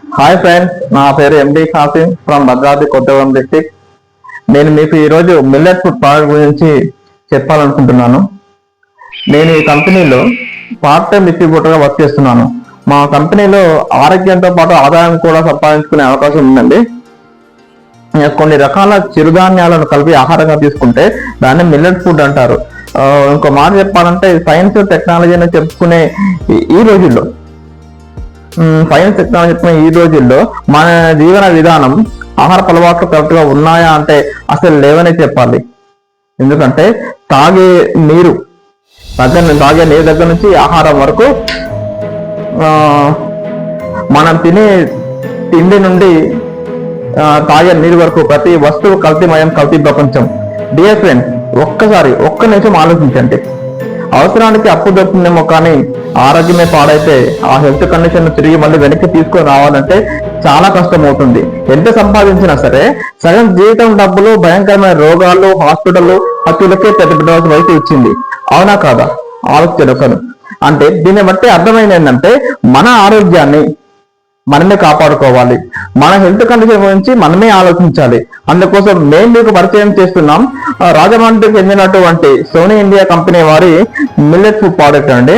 Hi friends, నా పేరు ఎండి Qasim from Bhadradri Kothagudem district. నేను మీకు ఈరోజు మిల్లెట్ ఫుడ్ ప్రోడక్ట్ గురించి చెప్పాలనుకుంటున్నాను. నేను ఈ కంపెనీలో పార్ట్ టైం డిస్ట్రిబ్యూటర్గా వర్క్ చేస్తున్నాను. మా కంపెనీలో ఆరోగ్యంతో పాటు ఆదాయం కూడా సంపాదించుకునే అవకాశం ఉందండి. కొన్ని రకాల చిరుధాన్యాలను కలిపి ఆహారంగా తీసుకుంటే దాన్ని మిల్లెట్ ఫుడ్ అంటారు. ఇంకో మాట చెప్పాలంటే సైన్స్ టెక్నాలజీ అని చెప్పుకునే ఈ రోజుల్లో మన జీవన విధానం ఆహార అలవాట్లు కరెక్ట్ గా ఉన్నాయా అంటే అసలు లేవనే చెప్పాలి. ఎందుకంటే తాగే నీరు దగ్గర నుంచి ఆహారం వరకు, మనం తినే తిండి నుండి తాగే నీరు వరకు ప్రతి వస్తువు కల్తీమయం, కల్తీ ప్రపంచం. డియర్ ఫ్రెండ్, ఒక్క నిమిషం ఆలోచించండి. అవసరానికి అప్పు దొరుకుతుందేమో కానీ ఆరోగ్యమే పాడైతే ఆ హెల్త్ కండిషన్ తిరిగి మళ్ళీ వెనక్కి తీసుకొని రావాలంటే చాలా కష్టం అవుతుంది. ఎంత సంపాదించినా సరే సగం జీవితం డబ్బులు, భయంకరమైన రోగాలు, హాస్పిటల్ ఖర్చులకే పెద్ద వయసు వచ్చింది. అవునా కాదా? ఆలోచించడు. అంటే దీన్ని బట్టి అర్థమైంది ఏంటంటే మన ఆరోగ్యాన్ని మనమే కాపాడుకోవాలి. మన హెల్త్ కండిషన్ గురించి మనమే ఆలోచించాలి. అందుకోసం మేము మీకు పరిచయం చేస్తున్నాం రాజమండ్రికి చెందినటువంటి సోనీ ఇండియా కంపెనీ వారి మిల్లెట్ ఫుడ్ ప్రోడక్ట్ అండి.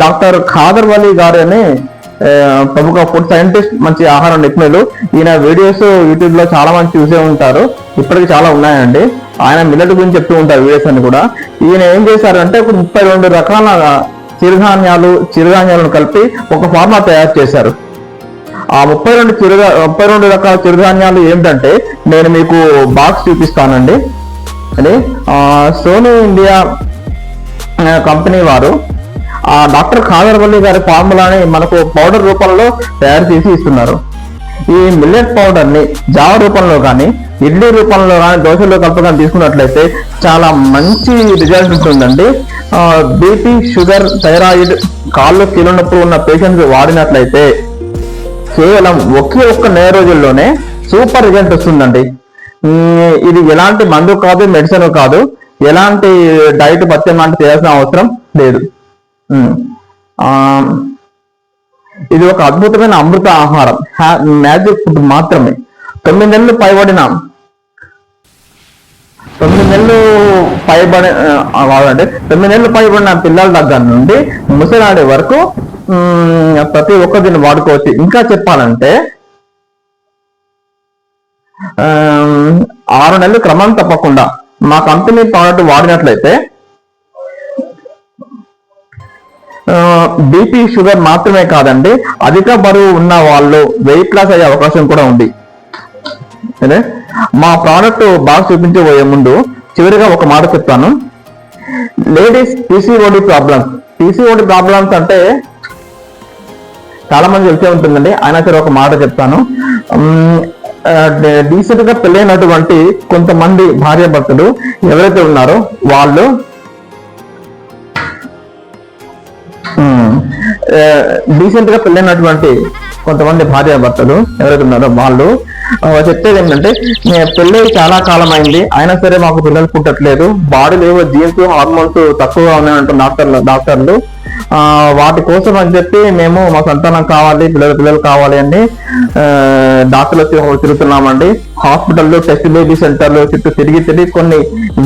డాక్టర్ ఖాదర్ వలీ గారు అని ప్రముఖ ఫుడ్ సైంటిస్ట్, మంచి ఆహార నిపుణులు. ఈయన వీడియోస్ యూట్యూబ్ లో చాలా మంది చూసే ఉంటారు, ఇప్పటికి చాలా ఉన్నాయండి. ఆయన మిల్లెట్ గురించి చెప్తూ ఉంటారు వీడియోస్ అని కూడా. ఈయన ఏం చేశారంటే ఒక 32 రకాల చిరుధాన్యాలను కలిపి ఒక ఫార్ములా తయారు చేశారు. ఆ 32 రకాల చిరుధాన్యాలు ఏమిటంటే నేను మీకు బాక్స్ చూపిస్తానండి. అది సోనీ ఇండియా కంపెనీ వారు ఆ డాక్టర్ ఖాదర్ వలీ గారి ఫార్ములాని మనకు పౌడర్ రూపంలో తయారు చేసి ఇస్తున్నారు. ఈ మిల్లెట్ పౌడర్ ని జావ రూపంలో కానీ, ఇడ్లీ రూపంలో కానీ, దోశలో కలుపుకొని తీసుకున్నట్లయితే చాలా మంచి రిజల్ట్ ఉంటుందండి. బీపీ, షుగర్, థైరాయిడ్, కాళ్ళు కీళ్ళ నొప్పులు ఉన్న పేషెంట్స్ వాడినట్లయితే కేవలం ఒక్క నెల రోజుల్లోనే సూపర్ రిజల్ట్ వస్తుందండి. ఇది ఎలాంటి మందు కాదు, మెడిసిన్ కాదు, ఎలాంటి డైట్ పథ్యం లాంటి చేయాల్సిన అవసరం లేదు. ఇది ఒక అద్భుతమైన అమృత ఆహారం, మ్యాజిక్ ఫుడ్ మాత్రమే. 9 నెలలు పైబడిన పిల్లల దగ్గర నుండి ముసలాడే వరకు ప్రతి ఒక్క దీన్ని వాడుకోవచ్చు. ఇంకా చెప్పాలంటే 6 నెలలు క్రమం తప్పకుండా మా కంపెనీ ప్రోడక్ట్ వాడినట్లయితే బీపీ, షుగర్ మాత్రమే కాదండి, అధిక బరువు ఉన్న వాళ్ళు వెయిట్ లాస్ అయ్యే అవకాశం కూడా ఉంది. మా ప్రోడక్ట్ బాగా చూపించబోయే ముందు చివరిగా ఒక మాట చెప్తాను. లేడీస్ పీసీఓడి ప్రాబ్లమ్స్ అంటే చాలా మంది తెలిసే ఉంటుందండి, అయినా సరే ఒక మాట చెప్తాను. డీసెంట్ గా పెళ్ళైనటువంటి కొంతమంది భార్యాభర్తలు ఎవరైతే ఉన్నారో వాళ్ళు చెప్పేది ఏంటంటే, పెళ్ళి చాలా కాలం అయింది, అయినా సరే మాకు పిల్లలు పుట్టట్లేదు, బాడీలో ఏవో జీన్స్, హార్మోన్స్ తక్కువగా ఉన్నాయంటున్న డాక్టర్లు. వాటి కోసం అని చెప్పి మేము మా సంతానం కావాలి, పిల్లలు కావాలి అని డాక్టర్లు తిరుగుతున్నామండి. హాస్పిటల్లో, టెస్ట్ బేబీ సెంటర్లు చుట్టూ తిరిగి కొన్ని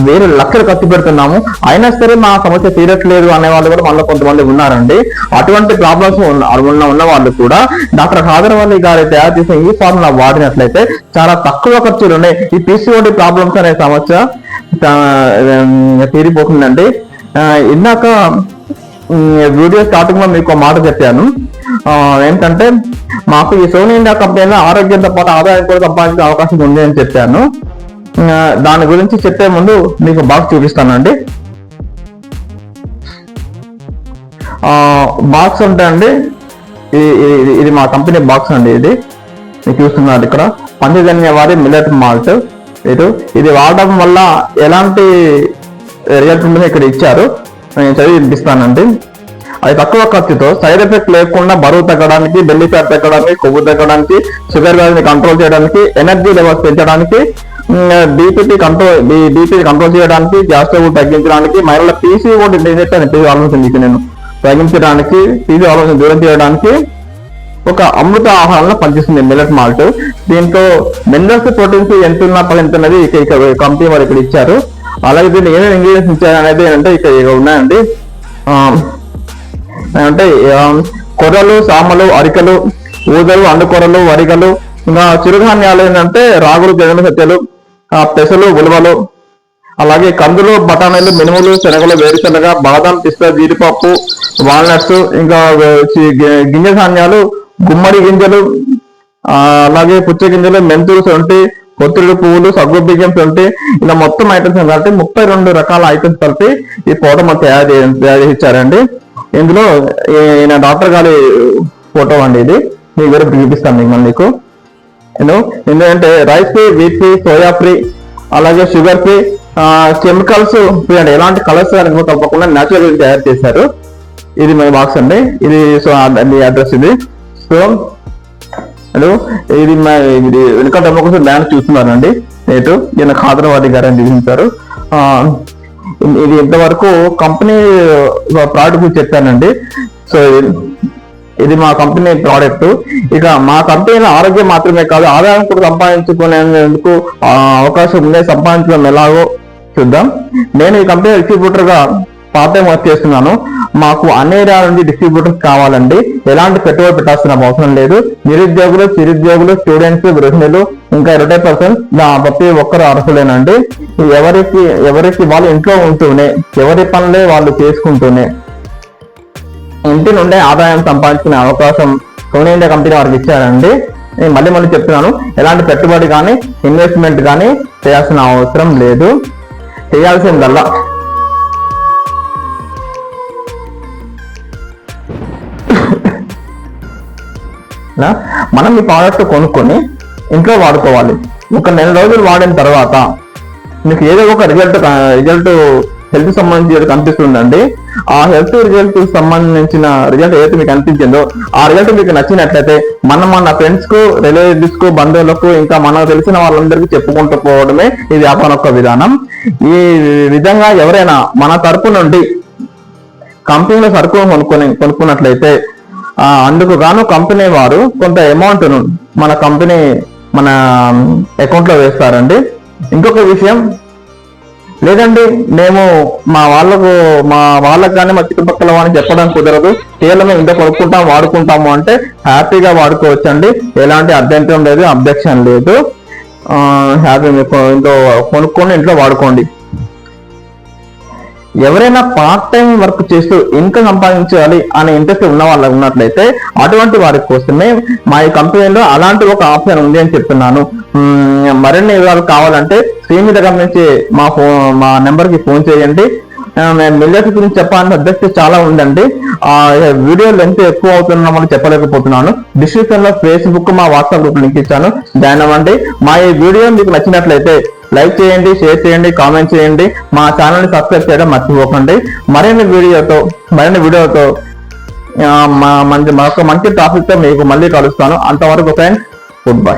వేరే లక్షలు ఖర్చు పెడుతున్నాము, అయినా సరే మా సమస్య తీరట్లేదు అనే వాళ్ళు కూడా మనలో కొంతమంది ఉన్నారండి. అటువంటి ప్రాబ్లమ్స్ ఉన్న వాళ్ళు కూడా డాక్టర్ ఖాదర్ వలీ గారు తయారు చేసిన ఈ ఫార్ములా వాడినట్లయితే చాలా తక్కువ ఖర్చులునే ఈ పీసీఓడి ప్రాబ్లమ్స్ అనే సమస్య తీరిపోతుందండి. ఇందాక వీడియో స్టార్టింగ్ లో మీకు మాట చెప్పాను ఏంటంటే, మాకు ఈ సోనీ ఇండియా కంపెనీలో ఆరోగ్యంతో పాటు ఆదాయం కూడా సంపాదించే అవకాశం ఉంది అని చెప్పాను. దాని గురించి చెప్పే ముందు మీకు బాక్స్ చూపిస్తానండి. బాక్స్ అంటే అండి, ఇది మా కంపెనీ బాక్స్ అండి. ఇది మీకు చూస్తున్నారు ఇక్కడ పంచజన్య వారి మిల్లెట్ మాల్ట్. ఇది వాడడం వల్ల ఎలాంటి రిజల్ట్ ఉంటుందో ఇక్కడ ఇచ్చారు, నేను చదివి వినిపిస్తానండి. అది తక్కువ ఖర్చుతో, సైడ్ ఎఫెక్ట్ లేకుండా బరువు తగ్గడానికి, బెల్లి ఫ్యాట్ తగ్గడానికి, కొవ్వు తగ్గడానికి, షుగర్ వ్యాధిని కంట్రోల్ చేయడానికి, ఎనర్జీ లెవెల్స్ పెంచడానికి, బీపీ కంట్రోల్ చేయడానికి, గ్యాస్ ట్రబుల్ తగ్గించడానికి, మహిళల పీసీఓడి ఆలోచించింది నేను తగ్గించడానికి, తీపి ఆలోచన దూరం చేయడానికి ఒక అమృత ఆహారంలో పనిచేస్తుంది మిల్లెట్ మాల్ట్. దీంతో మినరల్స్, ప్రోటీన్స్ ఎంత ఉన్నా ఎంత అనేది ఇక కంపెనీ వారు ఇక్కడ ఇచ్చారు. అలాగే దీన్ని ఏమేమి ఇంగ్రీడియంట్స్ ఇచ్చారు అనేది ఏంటంటే ఇక ఉన్నాయండి. అంటే కొర్రలు, సామలు, అరికలు, ఊదలు, అండుకొరలు, వరిగలు, ఇంకా చిరుధాన్యాలు ఏంటంటే రాగులు, జగన్ సత్యలు, పెసలు, ఉలువలు, అలాగే కందులు, బఠానీలు, మినుములు, శనగలు, వేరుశనగ, బాదం, పిస్తా, జీడిపప్పు, వాల్నట్స్, ఇంకా గింజ ధాన్యాలు, గుమ్మడి గింజలు, అలాగే పుచ్చ గింజలు, మెంతులు, సొంటి, కొత్తిమీర పువ్వులు, సగ్గు బియ్యం, సొంటి, ఇలా మొత్తం ఐటమ్స్ ఏంటంటే 32 రకాల ఐటమ్స్ కలిపి ఈ పౌడర్ మనం తయారు చేసి ఇచ్చారండి. ఇందులో ఈయన డాక్టర్ గారి ఫోటో అండి, ఇది మీకు వేరే చూపిస్తాను మీకు. ఎందుకంటే rice free, wheat free, soya free, అలాగే షుగర్ ఫ్రీ, కెమికల్స్ ఫ్రీ అండి. ఎలాంటి కలర్స్ కానీ తప్పకుండా న్యాచురల్ తయారు చేశారు. ఇది మన బాక్స్ అండి, ఇది సో మీ అడ్రస్ ఇది. సో ఇది వెనుక డెమోక్రసీ బ్యాంక్ చూస్తున్నారండి. నేటు ఈయన ఖాదరవాడి గారు అని చూపించారు. ఇది ఇంతవరకు కంపెనీ ప్రోడక్ట్ గురించి చెప్పానండి. సో ఇది మా కంపెనీ ప్రోడక్ట్. ఇక మా కంపెనీలో ఆరోగ్యం మాత్రమే కాదు, ఆదాయం కూడా సంపాదించుకునేందుకు అవకాశం ఉంది. సంపాదించడం ఎలాగో చూద్దాం. నేను ఈ కంపెనీ డిస్ట్రిబ్యూటర్ గా పార్ట్ టైం వర్క్ చేస్తున్నాను. మాకు అన్ని ఏరియా నుండి డిస్ట్రిబ్యూటర్స్ కావాలండి. ఎలాంటి పెట్టుబడి పెట్టాల్సిన అవసరం లేదు. నిరుద్యోగులు, చిరుద్యోగులు, స్టూడెంట్స్, గృహిణులు, ఇంకా రిటైర్డ్ పర్సన్స్ ప్రతి ఒక్కరు అర్హులేనండి. ఎవరికి వాళ్ళు ఇంట్లో ఉంటూనే, ఎవరి పనులే వాళ్ళు చేసుకుంటూనే ఇంటి నుండే ఆదాయం సంపాదించుకునే అవకాశం సోనీ ఇండియా కంపెనీ వారికి ఇచ్చారండి. నేను మళ్ళీ చెప్తున్నాను, ఎలాంటి పెట్టుబడి కానీ ఇన్వెస్ట్మెంట్ కానీ చేయాల్సిన అవసరం లేదు. చేయాల్సిందల్లా మనం ఈ ప్రోడక్ట్ కొనుక్కొని ఇంట్లో వాడుకోవాలి. ఒక నెల రోజులు వాడిన తర్వాత మీకు ఏదో ఒక రిజల్ట్ హెల్త్ సంబంధించి కనిపిస్తుందండి. ఆ హెల్త్ రిజల్ట్ సంబంధించిన రిజల్ట్ ఏదైతే మీకు అనిపించిందో ఆ రిజల్ట్ మీకు నచ్చినట్లయితే మన ఫ్రెండ్స్ కు, రిలేటివ్స్ కు, బంధువులకు, ఇంకా మనకు తెలిసిన వాళ్ళందరికీ చెప్పుకుంటూ పోవడమే ఈ వ్యాపారం యొక్క విధానం. ఈ విధంగా ఎవరైనా మన తరపు నుండి కంపెనీలో సరుకు కొనుక్కున్నట్లయితే అందుకు గాను కంపెనీ వారు కొంత అమౌంట్ మన అకౌంట్ లో వేస్తారండి. ఇంకొక విషయం, లేదండి మేము మా వాళ్ళకు కానీ మా చుట్టుపక్కల వాళ్ళని చెప్పడం కుదరదు, కేవలం ఇంత కొనుక్కుంటాం వాడుకుంటాము అంటే హ్యాపీగా వాడుకోవచ్చండి. ఎలాంటి అభ్యంతరం లేదు, అబ్జెక్షన్ లేదు. హ్యాపీ ఇంట్లో కొనుక్కొని ఇంట్లో వాడుకోండి. ఎవరైనా పార్ట్ టైం వర్క్ చేస్తూ ఇన్కమ్ సంపాదించాలి అనే ఇంట్రెస్ట్ ఉన్న వాళ్ళు ఉన్నట్లయితే అటువంటి వారి కోసమే మా ఈ కంపెనీలో అలాంటి ఒక ఆప్షన్ ఉంది అని చెప్తున్నాను. మరిన్ని వివరాలు కావాలంటే స్క్రీన్ మీద గమనించి మా నెంబర్ కి ఫోన్ చేయండి. మిల్లెట్స్ గురించి చెప్పాలని సబ్జెక్ట్ చాలా ఉందండి. వీడియో లెంత్ ఎక్కువ అవుతున్నా మనం చెప్పలేకపోతున్నాను. డిస్క్రిప్షన్ లో ఫేస్బుక్, మా వాట్సాప్ గ్రూప్ లింక్ ఇచ్చాను, జాయిన్ అవ్వండి. మా ఈ వీడియో మీకు నచ్చినట్లయితే లైక్ చేయండి, షేర్ చేయండి, కామెంట్ చేయండి. మా ఛానల్ ని సబ్స్క్రైబ్ చేయడం మర్చిపోకండి. మరిన్ని వీడియోతో మరొక మంచి టాపిక్ తో మీకు మళ్ళీ కలుస్తాను. అంతవరకు ఫ్రెండ్స్, గుడ్ బై.